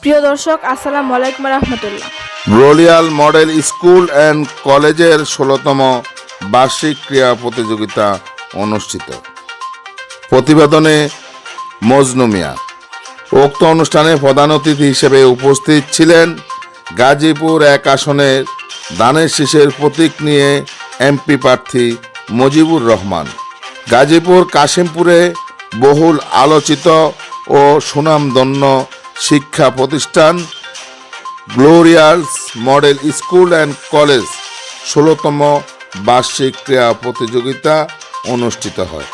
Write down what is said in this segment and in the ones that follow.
প্রিয় দর্শক, আসসালামু আলাইকুম রহমতুল্লাহ। রোলিয়াল মডেল স্কুল অ্যান্ড কলেজের ১৬তম বার্ষিক ক্রীড়া প্রতিযোগিতা অনুষ্ঠিত। প্রতিবেদনে মজনু মিয়া। উক্ত অনুষ্ঠানে প্রধান অতিথি হিসেবে উপস্থিত ছিলেন গাজীপুর ১ আসনের ধানের শীষের প্রতীক নিয়ে এমপি প্রার্থী মুজিবুর রহমান। গাজীপুর কাশিমপুরে বহুল আলোচিত ও সুনামধন্য শিক্ষা প্রতিষ্ঠান Glorious Model School and College ১৬তম বার্ষিক ক্রীড়া প্রতিযোগিতা অনুষ্ঠিত হয়।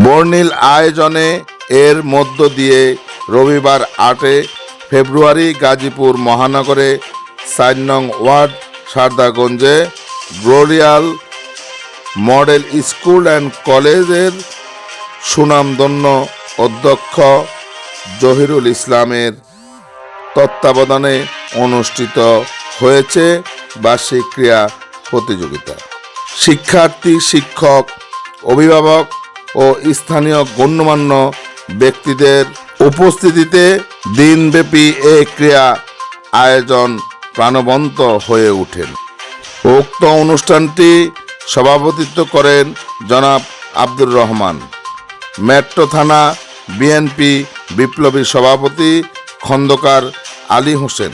বর্ণিল আয়োজনে এর মধ্য দিয়ে রবিবার ৮ ফেব্রুয়ারি গাজীপুর মহানগরে ৪ নং ওয়ার্ড সারদাগঞ্জে গ্লোরিয়াল মডেল স্কুল অ্যান্ড কলেজের সুনামধন্য অধ্যক্ষ জহিরুল ইসলামের তত্ত্বাবধানে অনুষ্ঠিত হয়েছে বার্ষিক ক্রীড়া প্রতিযোগিতা। শিক্ষার্থী, শিক্ষক, অভিভাবক ও স্থানীয় গণ্যমান্য ব্যক্তিদের উপস্থিতিতে দিনব্যাপী এই ক্রীড়া আয়োজন প্রাণবন্ত হয়ে ওঠেন। উক্ত অনুষ্ঠানটি সভাপতিত্ব করেন জনাব আব্দুর রহমান, মেট্রো থানা বিএনপি বিপ্লবী সভাপতি খন্দকার আলী হোসেন,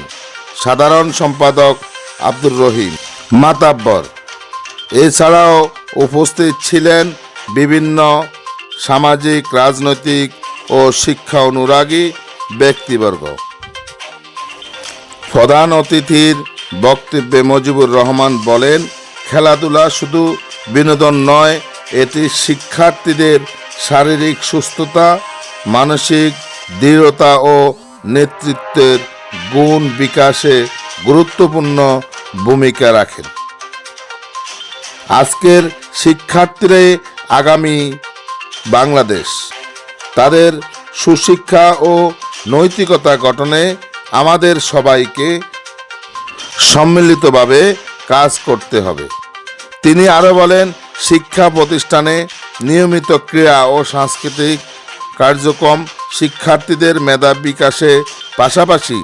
সাধারণ সম্পাদক আব্দুর রহিম মাতাব্বর। এছাড়াও উপস্থিত ছিলেন বিভিন্ন সামাজিক, রাজনৈতিক ও শিক্ষা অনুরাগী ব্যক্তিবর্গ। প্রধান অতিথির বক্তব্যে মুজিবুর রহমান বলেন, খেলাধুলা শুধু বিনোদন নয়, এটি শিক্ষার্থীদের শারীরিক সুস্থতা, মানসিক দৃঢ়তা ও নেতৃত্বের গুণ বিকাশে গুরুত্বপূর্ণ ভূমিকা রাখেন। আজকের শিক্ষার্থীরাই আগামী বাংলাদেশ। তাদের সুশিক্ষা ও নৈতিকতা গঠনে আমাদের সবাইকে সম্মিলিতভাবে কাজ করতে হবে। তিনি আরও বলেন, শিক্ষা প্রতিষ্ঠানে নিয়মিত ক্রীড়া ও সাংস্কৃতিক কার্যক্রম শিক্ষার্থীদের মেধা বিকাশে পাশাপাশি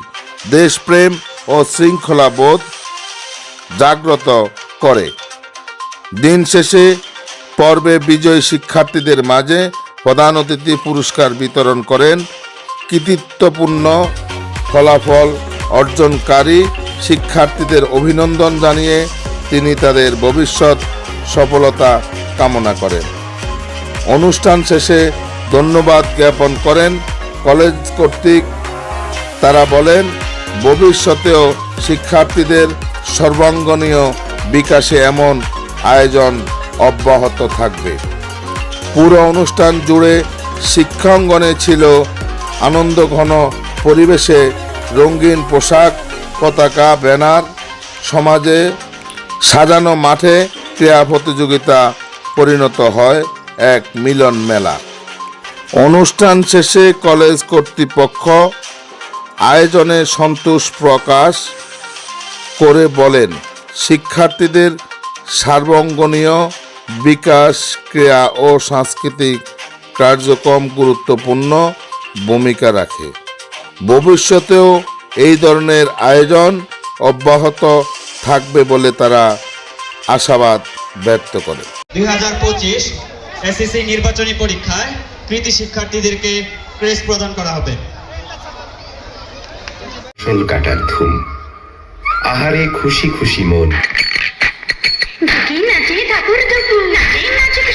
দেশপ্রেম ও শৃঙ্খলাবোধ জাগ্রত করে। দিন শেষে পর্বে বিজয়ী শিক্ষার্থীদের মাঝে প্রধান অতিথি পুরস্কার বিতরণ করেন। কৃতিত্বপূর্ণ ফলাফল অর্জনকারী শিক্ষার্থীদের অভিনন্দন জানিয়ে তিনি তাদের ভবিষ্যৎ সফলতা কামনা করেন। অনুষ্ঠান শেষে ধন্যবাদ জ্ঞাপন করেন কলেজ কর্তৃক। তারা বলেন, ভবিষ্যতেও শিক্ষার্থীদের সর্বাঙ্গীন বিকাশে এমন আয়োজন অব্যাহত থাকবে। পুরো অনুষ্ঠান জুড়ে শিক্ষাঙ্গনে ছিল আনন্দঘন পরিবেশে রঙিন পোশাক, পতাকা, ব্যানার, সমাজে সাজানো মাঠে ক্রীড়া প্রতিযোগিতা পরিণত হয় এক মিলন মেলা। অনুষ্ঠান শেষে কলেজ কর্তৃপক্ষ আয়োজনে সন্তোষ প্রকাশ করে বলেন, শিক্ষার্থীদের সর্বাঙ্গীন বিকাশ ক্রীড়া ও সাংস্কৃতিক কার্যক্রম গুরুত্বপূর্ণ ভূমিকা রাখে। ভবিষ্যতেও এই ধরনের আয়োজন অব্যাহত থাকবে বলে তারা আশাবাদ ব্যক্ত করে। 2025 এসএসসি নির্বাচনী পরীক্ষায় কৃতি শিক্ষার্থীদেরকে ক্রেস্ট প্রদান করা হবে। ফুল কাটার ধুম, আহারে খুশি খুশি মন। নাচে ঠাকুর দুপুর নাচে নাচুক